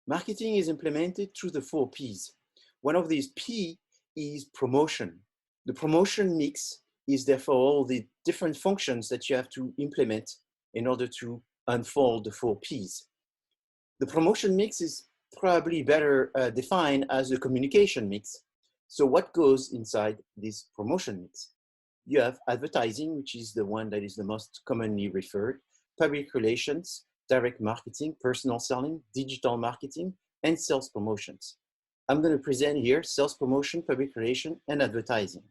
Marketing is implemented through the 4 Ps. One of these P is promotion. The promotion mix is therefore all the different functions that you have to implement in order to unfold the 4 Ps. The promotion mix is probably better defined as a communication mix. So what goes inside this promotion mix? You have advertising, which is the one that is the most commonly referred, public relations, direct marketing, personal selling, digital marketing, and sales promotions. I'm going to present here sales promotion, public relation, and advertising.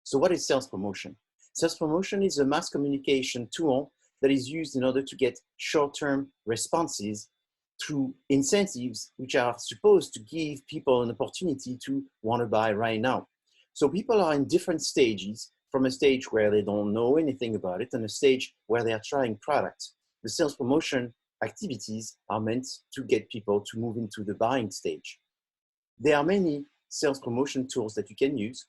So what is sales promotion? Sales promotion is a mass communication tool that is used in order to get short-term responses through incentives, which are supposed to give people an opportunity to want to buy right now. So people are in different stages, from a stage where they don't know anything about it and a stage where they are trying products. The sales promotion activities are meant to get people to move into the buying stage. There are many sales promotion tools that you can use: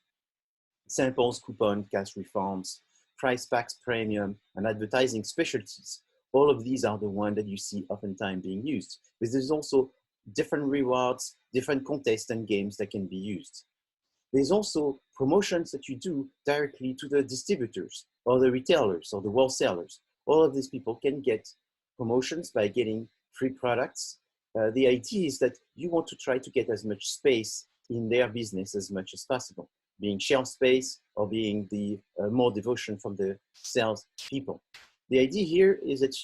samples, coupon, cash refunds, price packs, premium, and advertising specialties. All of these are the ones that you see oftentimes being used. But there's also different rewards, different contests and games that can be used. There's also promotions that you do directly to the distributors or the retailers or the wholesalers. All of these people can get promotions by getting free products. The idea is that you want to try to get as much space in their business as much as possible, being shelf space or being the more devotion from the sales people. The idea here is that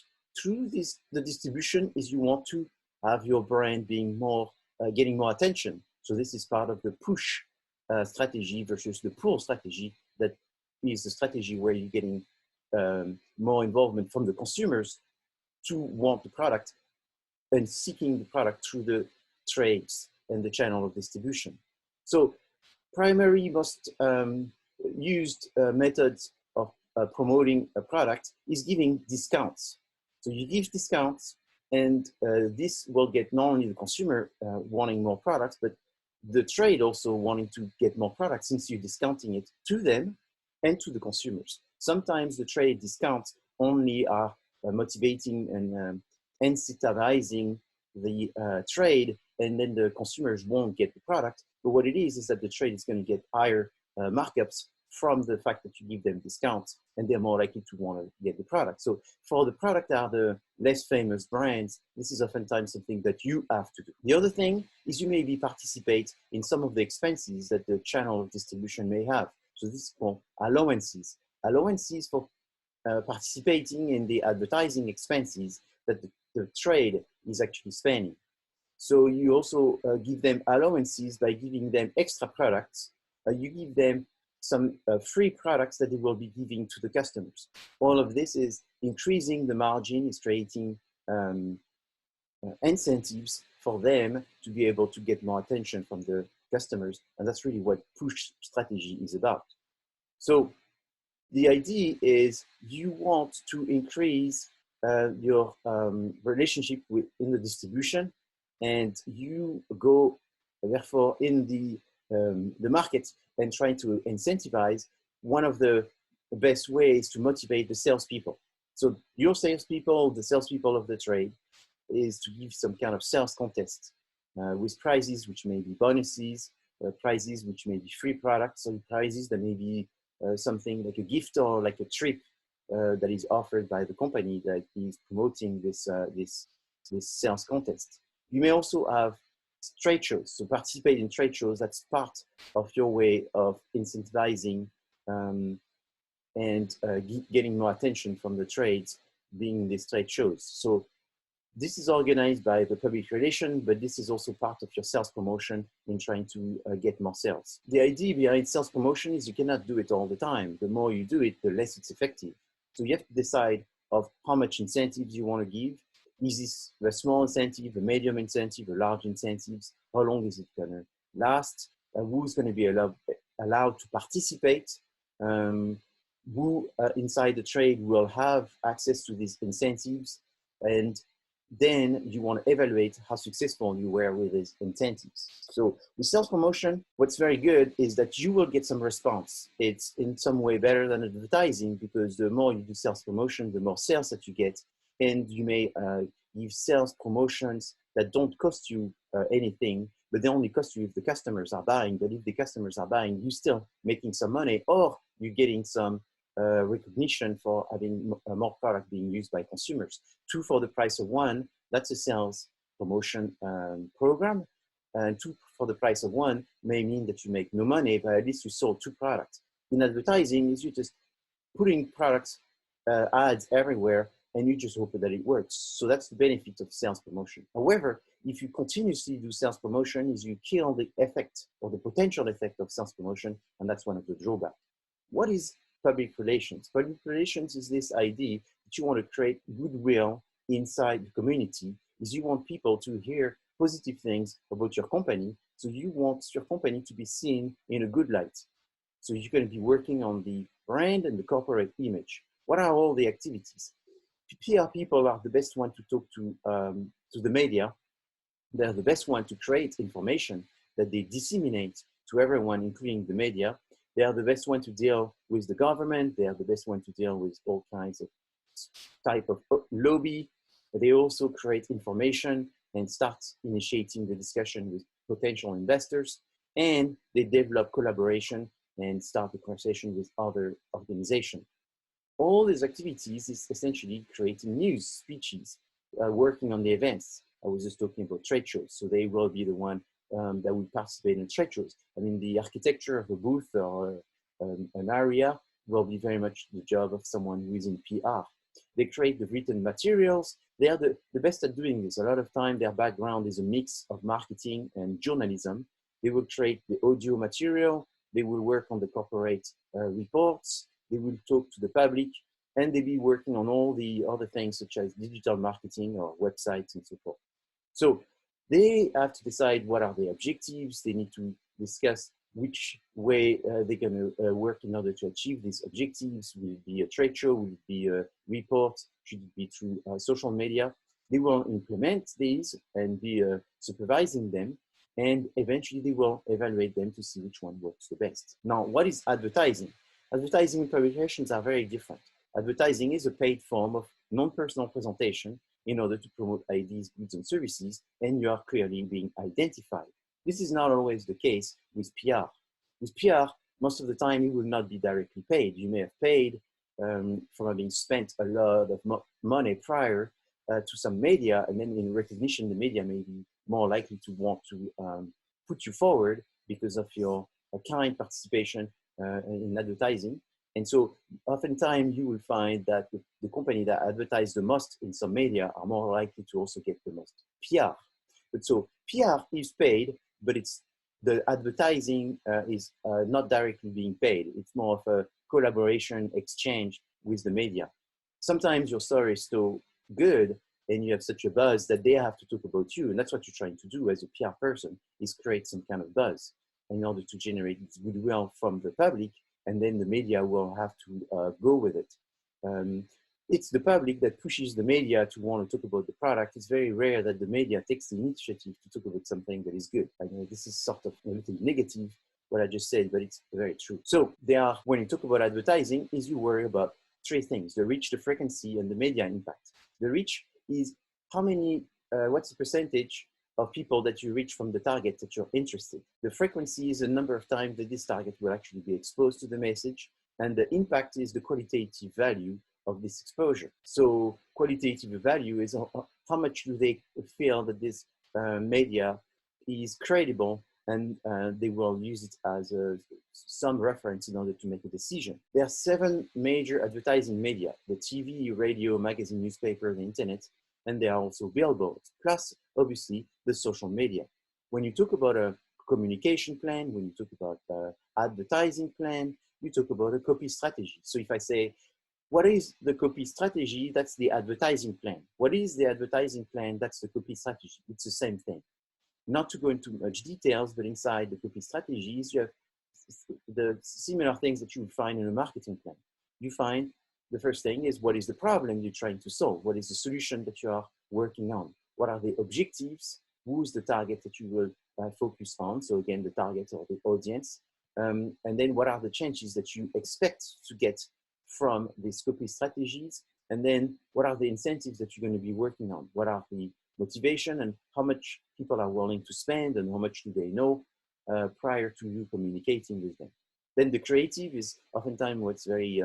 through the distribution is you want to have your brand being more, getting more attention. So this is part of the push strategy versus the pull strategy. That is the strategy where you're getting more involvement from the consumers to want the product and seeking the product through the trades and the channel of distribution. So primary most used methods of promoting a product is giving discounts. So you give discounts, and this will get not only the consumer wanting more products, but the trade also wanting to get more products, since you're discounting it to them and to the consumers. Sometimes the trade discounts only are motivating and incentivizing the trade, and then the consumers won't get the product. But what it is that the trade is going to get higher markups from the fact that you give them discounts, and they're more likely to want to get the product. So for the product that are the less famous brands, this is oftentimes something that you have to do. The other thing is you maybe participate in some of the expenses that the channel of distribution may have. So this is called allowances. Allowances for participating in the advertising expenses that the trade is actually spending. So you also give them allowances by giving them extra products. You give them some free products that they will be giving to the customers. All of this is increasing the margin, is creating incentives for them to be able to get more attention from the customers. And that's really what push strategy is about. So the idea is you want to increase your relationship in the distribution, and you go therefore in the market and try to incentivize. One of the best ways to motivate the salespeople. So your salespeople, the salespeople of the trade, is to give some kind of sales contest with prizes, which may be bonuses, prizes which may be free products, and prizes that may be something like a gift or like a trip that is offered by the company that is promoting this sales contest. You may also have trade shows, so participate in trade shows. That's part of your way of incentivizing and getting more attention from the trades, being in these trade shows. So this is organized by the public relation, but this is also part of your sales promotion in trying to get more sales. The idea behind sales promotion is you cannot do it all the time. The more you do it, the less it's effective. So you have to decide of how much incentives you want to give. Is this a small incentive, a medium incentive, a large incentives? How long is it going to last? Who's going to be allowed to participate? Who inside the trade will have access to these incentives? And then you want to evaluate how successful you were with these incentives. So with sales promotion, what's very good is that you will get some response. It's in some way better than advertising, because the more you do sales promotion, the more sales that you get, and you may give sales promotions that don't cost you anything, but they only cost you if the customers are buying. But if the customers are buying, you're still making some money, or you're getting some recognition for having more product being used by consumers. 2 for the price of 1, that's a sales promotion program. And 2 for the price of 1 may mean that you make no money, but at least you sold 2 products. In advertising, is you just putting products, ads everywhere, and you just hope that it works. So that's the benefit of sales promotion. However, if you continuously do sales promotion, is you kill the effect or the potential effect of sales promotion, and that's one of the drawbacks. What is public relations? Public relations is this idea that you want to create goodwill inside the community, is you want people to hear positive things about your company, so you want your company to be seen in a good light. So you're going to be working on the brand and the corporate image. What are all the activities? PR people are the best one to talk to the media. They're the best one to create information that they disseminate to everyone, including the media. They are the best one to deal with the government. They are the best one to deal with all kinds of type of lobby. They also create information and start initiating the discussion with potential investors. And they develop collaboration and start the conversation with other organizations. All these activities is essentially creating news speeches, working on the events. I was just talking about trade shows. So they will be the one that will participate in trade shows. I mean, the architecture of a booth or an area will be very much the job of someone who is in PR. They create the written materials. They are the best at doing this. A lot of time, their background is a mix of marketing and journalism. They will create the audio material. They will work on the corporate reports. They will talk to the public, and they'll be working on all the other things such as digital marketing or websites and so forth. So they have to decide what are the objectives. They need to discuss which way they're going to work in order to achieve these objectives. Will it be a trade show? Will it be a report? Should it be through social media? They will implement these and be supervising them. And eventually they will evaluate them to see which one works the best. Now, what is advertising? Advertising and publications are very different. Advertising is a paid form of non-personal presentation in order to promote ideas, goods, and services, and you are clearly being identified. This is not always the case with PR. With PR, most of the time, you will not be directly paid. You may have paid from having spent a lot of money prior to some media, and then in recognition, the media may be more likely to want to put you forward because of your kind participation in advertising. And so oftentimes you will find that the company that advertise the most in some media are more likely to also get the most PR. But so PR is paid, but it's the advertising is not directly being paid. It's more of a collaboration exchange with the media. Sometimes your story is so good and you have such a buzz that they have to talk about you. And that's what you're trying to do as a PR person, is create some kind of buzz in order to generate goodwill from the public, and then the media will have to go with it. It's the public that pushes the media to want to talk about the product. It's very rare that the media takes the initiative to talk about something that is good. I know this is sort of a little negative, what I just said, but it's very true. So when you talk about advertising, is you worry about 3 things: the reach, the frequency, and the media impact. The reach is how many, what's the percentage of people that you reach from the target that you're interested. The frequency is the number of times that this target will actually be exposed to the message, and the impact is the qualitative value of this exposure. So qualitative value is how much do they feel that this media is credible, and they will use it as some reference in order to make a decision. There are 7 major advertising media: the TV, radio, magazine, newspaper, the internet, and there are also billboards, plus obviously the social media. When you talk about a communication plan, when you talk about advertising plan, you talk about a copy strategy. So if I say, what is the copy strategy? That's the advertising plan. What is the advertising plan? That's the copy strategy. It's the same thing. Not to go into much details, but inside the copy strategies, you have the similar things that you would find in a marketing plan. You find the first thing is, what is the problem you're trying to solve? What is the solution that you are working on? What are the objectives? Who is the target that you will focus on? So again, the target or the audience. And then what are the changes that you expect to get from these copy strategies? And then what are the incentives that you're going to be working on? What are the motivation and how much people are willing to spend and how much do they know prior to you communicating with them. Then the creative is oftentimes what's very,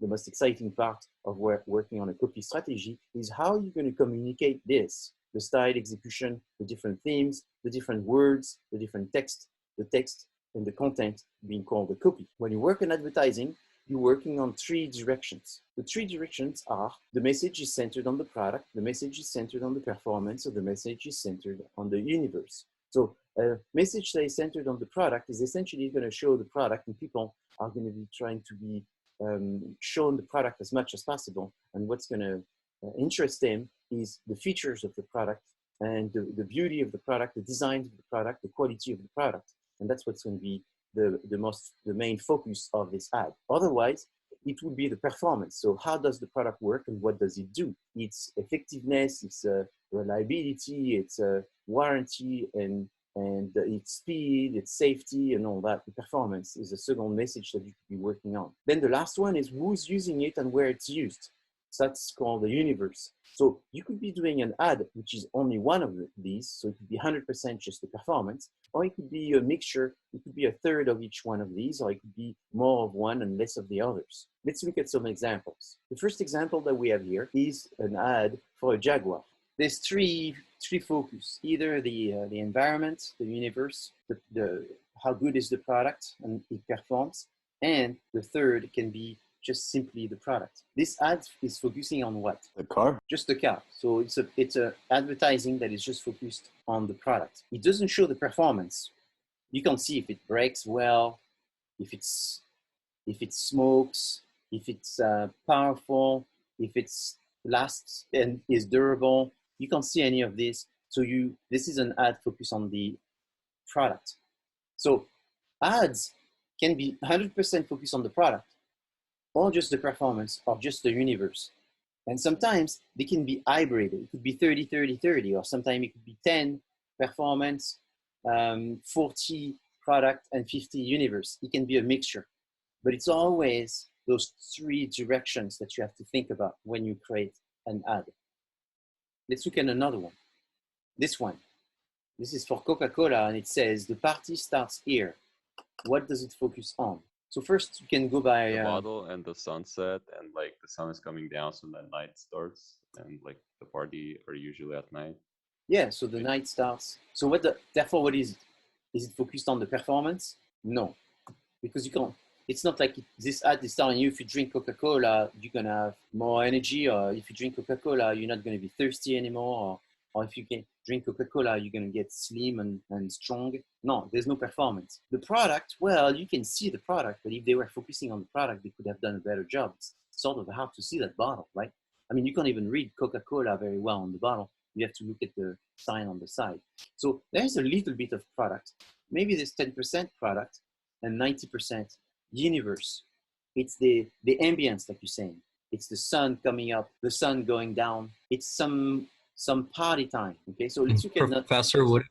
the most exciting part of working on a copy strategy is how you're going to communicate this, the style, execution, the different themes, the different words, the different text, the text and the content being called the copy. When you work in advertising, you're working on 3 directions. The 3 directions are the message is centered on the product, the message is centered on the performance, or the message is centered on the universe. So a message that is centered on the product is essentially going to show the product, and people are going to be trying to be shown the product as much as possible. And what's going to interest them is the features of the product and the beauty of the product, the design of the product, the quality of the product. And that's what's going to be the main focus of this ad. Otherwise, it would be the performance. So how does the product work and what does it do? Its effectiveness, its reliability, its warranty, and its speed, its safety, and all that. The performance is the second message that you could be working on. Then the last one is who's using it and where it's used. So that's called the universe. So you could be doing an ad, which is only one of these. So it could be 100% just the performance, or it could be a mixture. It could be a third of each one of these, or it could be more of one and less of the others. Let's look at some examples. The first example that we have here is an ad for a Jaguar. There's three focus, either the environment, the universe, how good is the product and it performs, and the third can be just simply the product. This ad is focusing on what? The car? Just the car. So it's a advertising that is just focused on the product. It doesn't show the performance. You can see if it brakes well, if it smokes, if it's powerful, if it's lasts and is durable. You can't see any of this. So this is an ad focused on the product. So ads can be 100% focused on the product, or just the performance, or just the universe. And sometimes they can be hybrid. It could be 30, 30, 30, or sometimes it could be 10 performance, 40 product, and 50 universe. It can be a mixture. But it's always those 3 directions that you have to think about when you create an ad. Let's look at another one. This one. This is for Coca-Cola, and it says, the party starts here. What does it focus on? So first, you can go by the bottle and the sunset, and like the sun is coming down, so the night starts, and like the party are usually at night. Yeah, so the night starts. So therefore, what is it? Is it focused on the performance? No, because you can't. It's not like this ad is telling you if you drink Coca-Cola, you're gonna have more energy, or if you drink Coca-Cola, you're not gonna be thirsty anymore, or if you can drink Coca-Cola, you're gonna get slim and strong. No, there's no performance. The product, well, you can see the product, but if they were focusing on the product, they could have done a better job. It's sort of hard to see that bottle, right? I mean, you can't even read Coca-Cola very well on the bottle. You have to look at the sign on the side. So there's a little bit of product. Maybe there's 10% product and 90% universe. It's the ambience, like you're saying. It's the sun coming up, the sun going down. It's some party time. Okay, so let's look at Professor, would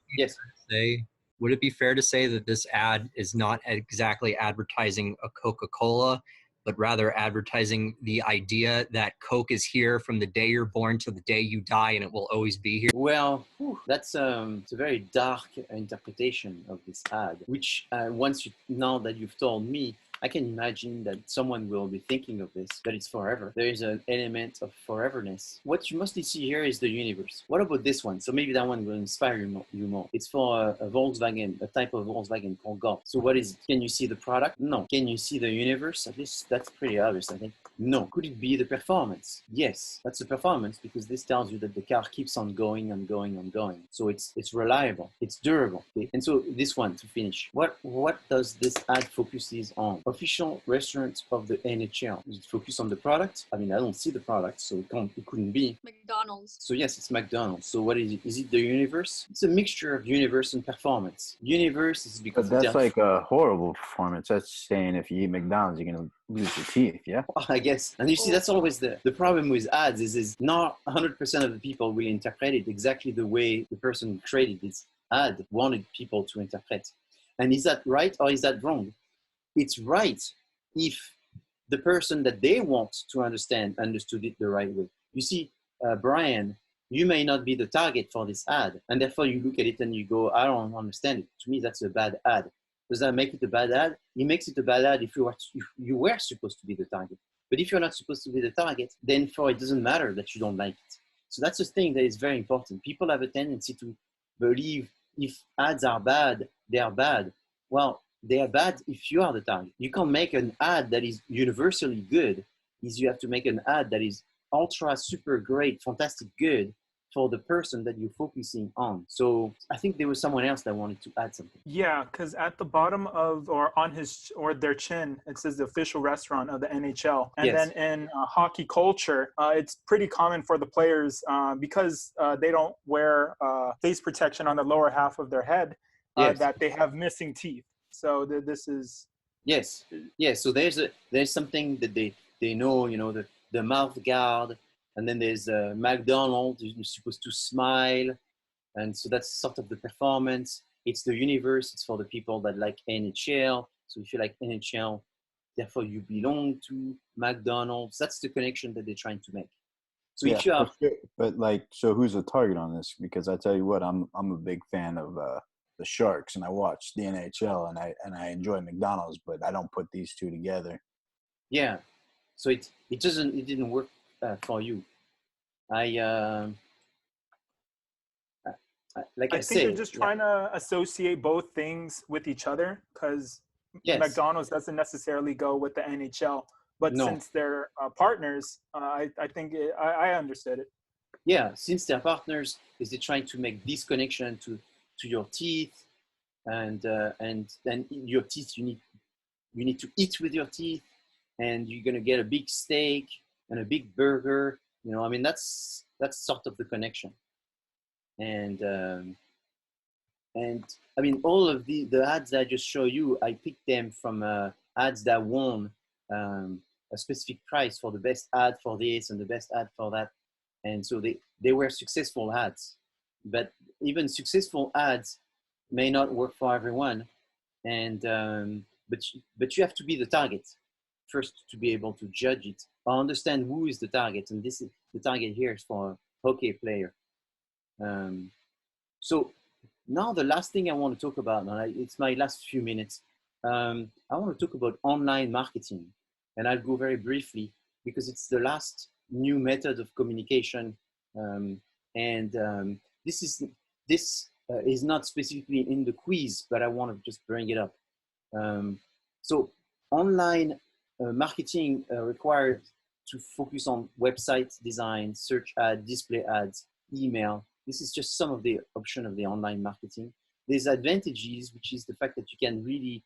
it be fair to say that this ad is not exactly advertising a Coca-Cola, but rather advertising the idea that Coke is here from the day you're born to the day you die, and it will always be here? Well, that's it's a very dark interpretation of this ad, which now that you've told me, I can imagine that someone will be thinking of this, that it's forever. There is an element of foreverness. What you mostly see here is the universe. What about this one? So maybe that one will inspire you more. It's for a Volkswagen, a type of Volkswagen called Golf. So what is it? Can you see the product? No. Can you see the universe? At least that's pretty obvious, I think. No. Could it be the performance? Yes, that's the performance, because this tells you that the car keeps on going and going and going. So it's reliable, it's durable. Okay? And so this one, to finish, what does this ad focuses on? Official restaurants of the NHL. Does it focus on the product? I mean, I don't see the product, so it couldn't be. McDonald's. So yes, it's McDonald's. So what is it? Is it the universe? It's a mixture of universe and performance. Universe is because But that's like a horrible performance. That's saying if you eat McDonald's, you're going to lose your teeth, yeah? I guess. And you see, that's always the problem with ads is not 100% of the people will interpret it exactly the way the person who created this ad wanted people to interpret. And is that right or is that wrong? It's right if the person that they want to understood it the right way. You see, Brian, you may not be the target for this ad, and therefore you look at it and you go, I don't understand it. To me, that's a bad ad. Does that make it a bad ad? It makes it a bad ad if you were supposed to be the target. But if you're not supposed to be the target, then for it doesn't matter that you don't like it. So that's a thing that is very important. People have a tendency to believe if ads are bad, they are bad. Well, they are bad if you are the target. You can't make an ad that is universally good. You have to make an ad that is ultra, super great, fantastic good for the person that you're focusing on. So I think there was someone else that wanted to add something. Yeah, because at the bottom of or on his or their chin, it says the official restaurant of the NHL. And Yes. then in hockey culture, it's pretty common for the players because they don't wear face protection on the lower half of their head Yes. that they have missing teeth. So this is Yes. So there's something that they know, you know, the mouth guard, and then there's McDonald's, you're supposed to smile, and so that's sort of the performance. It's the universe. It's for the people that like NHL. So if you like NHL, therefore you belong to McDonald's. That's the connection that they're trying to make. So Yeah, if you are, but like, so who's the target on this? Because I tell you what, I'm a big fan of the Sharks, and I watch the NHL, and I enjoy McDonald's, but I don't put these two together. yeah. So it didn't work for you. I like I I think said, they're just trying to associate both things with each other because Yes. McDonald's doesn't necessarily go with the NHL. But No. since they're partners, I think I understood it. Yeah, since they're partners, is they're trying to make this connection to your teeth, and then your teeth you need to eat with your teeth, and you're gonna get a big steak and a big burger. You know, I mean that's sort of the connection, and I mean all of the ads that I just show you, I picked them from ads that won a specific prize for the best ad for this and the best ad for that. And so they were successful ads, but even successful ads may not work for everyone. And but you have to be the target first to be able to judge it or understand who is the target. And this is the target here is for a hockey player. So now the last thing I want to talk about, and it's my last few minutes. I want to talk about online marketing, and I'll go very briefly because it's the last new method of communication, this is not specifically in the quiz, but I want to just bring it up. So online marketing requires to focus on website design, search ads, display ads, email. This is just some of the options of the online marketing. There's advantages, which is the fact that you can really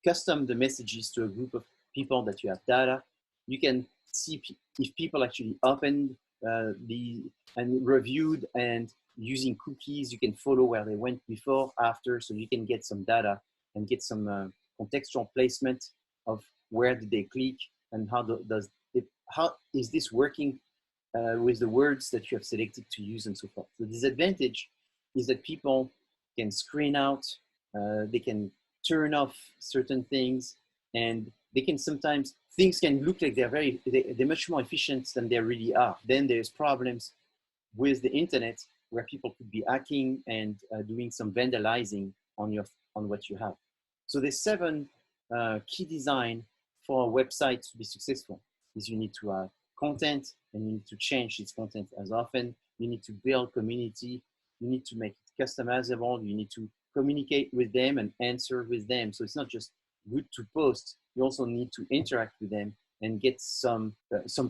custom the messages to a group of people that you have data. You can see if people actually opened and reviewed, and using cookies, you can follow where they went before, after, so you can get some data and get some contextual placement of where did they click and how is this working with the words that you have selected to use and so forth. The disadvantage is that people can screen out, they can turn off certain things, and they can sometimes, things can look like they're much more efficient than they really are. Then there's problems with the internet where people could be hacking and doing some vandalizing on what you have. So there's 7 key design for a website to be successful. Is you need to have content, and you need to change its content as often. You need to build community. You need to make it customizable. You need to communicate with them and answer with them. So it's not just good to post. You also need to interact with them and get some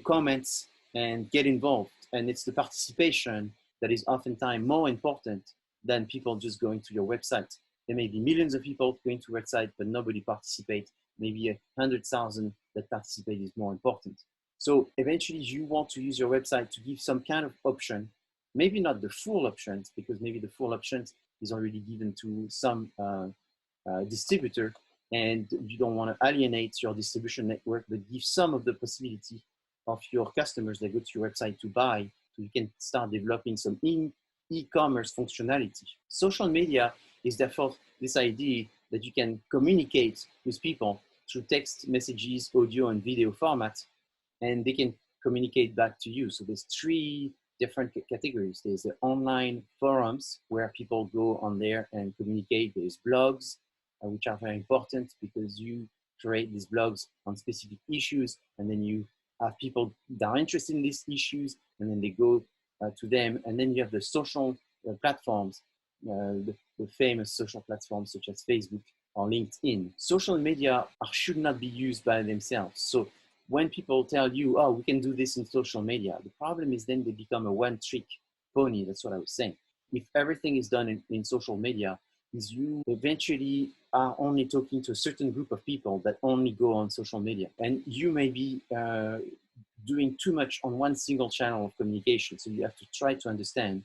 comments and get involved. And it's the participation that is oftentimes more important than people just going to your website. There may be millions of people going to your website, but nobody participates. Maybe 100,000 that participate is more important. So eventually you want to use your website to give some kind of option, maybe not the full options, because maybe the full options is already given to some distributor, and you don't want to alienate your distribution network, but give some of the possibility of your customers that go to your website to buy, so you can start developing some e-commerce functionality. Social media is therefore this idea that you can communicate with people through text messages, audio, and video format, and they can communicate back to you. So there's three different categories. There's the online forums where people go on there and communicate. There's blogs, which are very important because you create these blogs on specific issues, and then you have people that are interested in these issues, and then they go to them. And then you have the social platforms, the famous social platforms such as Facebook or LinkedIn. Social media should not be used by themselves. So when people tell you, oh, we can do this in social media, the problem is then they become a one-trick pony. That's what I was saying. If everything is done in social media, is you eventually are only talking to a certain group of people that only go on social media. And you may be doing too much on one single channel of communication. So you have to try to understand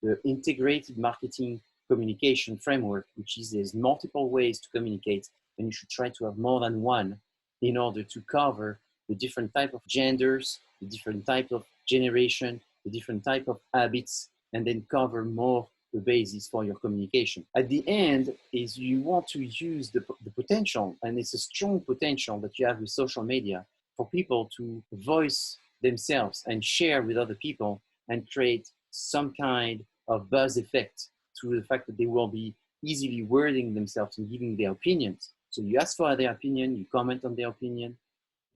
the integrated marketing communication framework, which is there's multiple ways to communicate, and you should try to have more than one in order to cover the different type of genders, the different type of generation, the different type of habits, and then cover more the basis for your communication. At the end is you want to use the potential, and it's a strong potential that you have with social media for people to voice themselves and share with other people and create some kind of buzz effect through the fact that they will be easily wording themselves and giving their opinions. So you ask for their opinion, you comment on their opinion,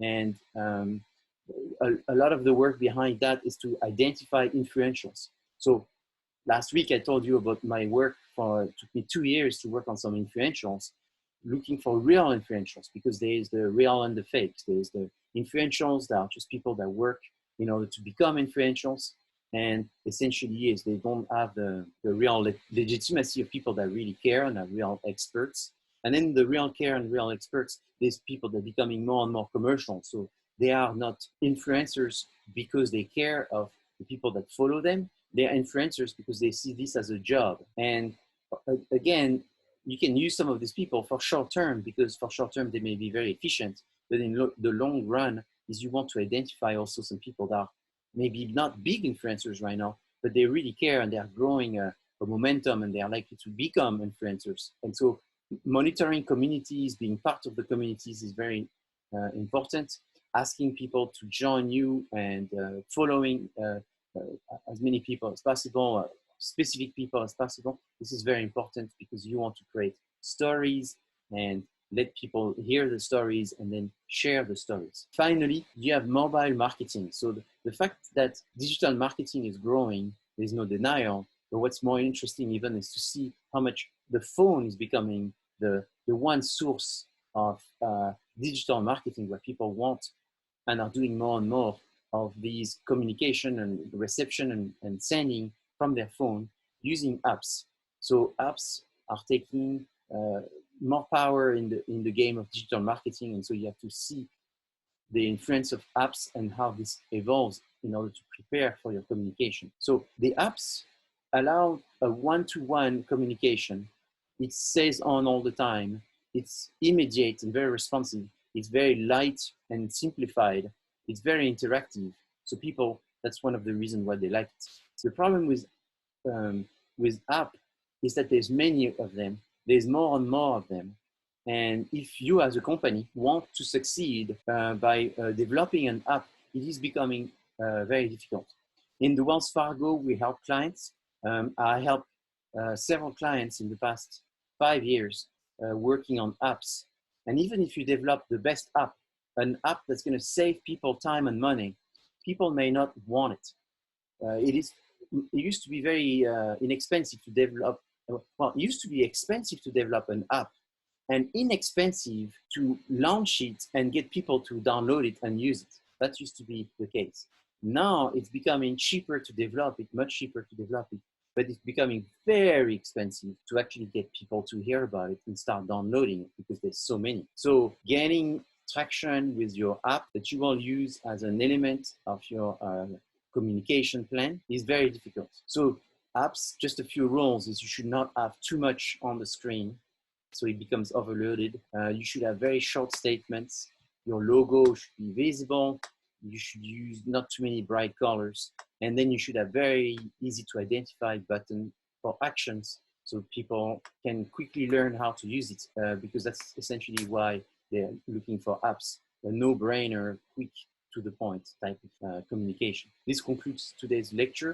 and a lot of the work behind that is to identify influentials. So last week I told you about my work. It took me 2 years to work on some influentials, looking for real influentials, because there's the real and the fakes. There's the influentials that are just people that work in order to become influentials, and essentially is they don't have the real legitimacy of people that really care and are real experts. And then the real care and real experts, there's people that are becoming more and more commercial. So they are not influencers because they care of the people that follow them. They're influencers because they see this as a job. And again, you can use some of these people for short term, because for short term, they may be very efficient. But in the long run, is you want to identify also some people that are maybe not big influencers right now, but they really care and they are growing a momentum and they are likely to become influencers. And so monitoring communities, being part of the communities is very important. Asking people to join you and following as many people as possible, specific people as possible. This is very important because you want to create stories and let people hear the stories and then share the stories. Finally, you have mobile marketing. So the fact that digital marketing is growing, there's no denial. But what's more interesting even is to see how much the phone is becoming the one source of digital marketing, where people want and are doing more and more of these communication and reception and sending from their phone using apps. So apps are taking more power in the game of digital marketing, and so you have to see the influence of apps and how this evolves in order to prepare for your communication. So the apps allow a one-to-one communication. It stays on all the time. It's immediate and very responsive. It's very light and simplified. It's very interactive. So people, that's one of the reasons why they like it. The problem with app is that there's many of them. There's more and more of them. And if you as a company want to succeed by developing an app, it is becoming very difficult. In the Wells Fargo, we help clients. I helped several clients in the past 5 years working on apps. And even if you develop the best app, an app that's going to save people time and money, people may not want it. It used to be very inexpensive to develop. Well, it used to be expensive to develop an app and inexpensive to launch it and get people to download it and use it. That used to be the case. Now it's becoming cheaper to develop it, much cheaper to develop it, but it's becoming very expensive to actually get people to hear about it and start downloading it because there's so many. So gaining traction with your app that you will use as an element of your communication plan is very difficult. So apps, just a few rules is you should not have too much on the screen, so it becomes overloaded. You should have very short statements. Your logo should be visible. You should use not too many bright colors. And then you should have very easy to identify button for actions so people can quickly learn how to use it because that's essentially why they're looking for apps, a no-brainer, quick to the point type of communication. This concludes today's lecture.